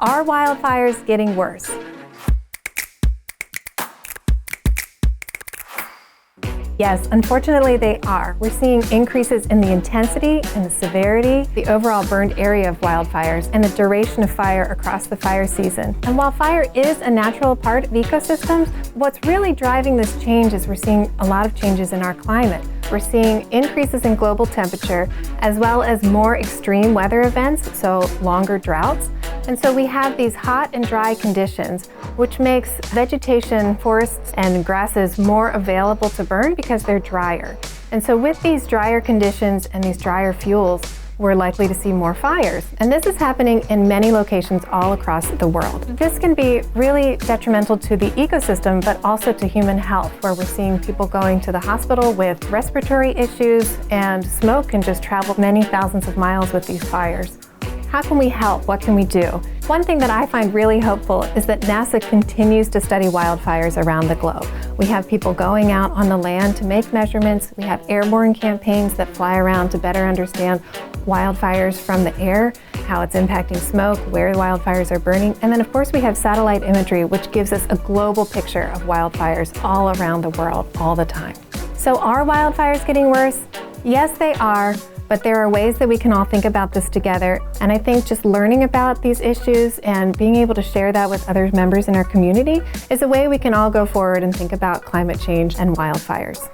Are wildfires getting worse? Yes, unfortunately they are. We're seeing increases in the intensity and the severity, the overall burned area of wildfires, and the duration of fire across the fire season. And while fire is a natural part of ecosystems, what's really driving this change is we're seeing a lot of changes in our climate. We're seeing increases in global temperature, as well as more extreme weather events, so longer droughts. And so we have these hot and dry conditions, which makes vegetation, forests, and grasses more available to burn because they're drier. And so with these drier conditions and these drier fuels, we're likely to see more fires. And this is happening in many locations all across the world. This can be really detrimental to the ecosystem, but also to human health, where we're seeing people going to the hospital with respiratory issues, and smoke can just travel many thousands of miles with these fires. How can we help? What can we do? One thing that I find really hopeful is that NASA continues to study wildfires around the globe. We have people going out on the land to make measurements. We have airborne campaigns that fly around to better understand wildfires from the air, how it's impacting smoke, where wildfires are burning. And then of course we have satellite imagery, which gives us a global picture of wildfires all around the world, all the time. So are wildfires getting worse? Yes, they are. But there are ways that we can all think about this together. And I think just learning about these issues and being able to share that with other members in our community is a way we can all go forward and think about climate change and wildfires.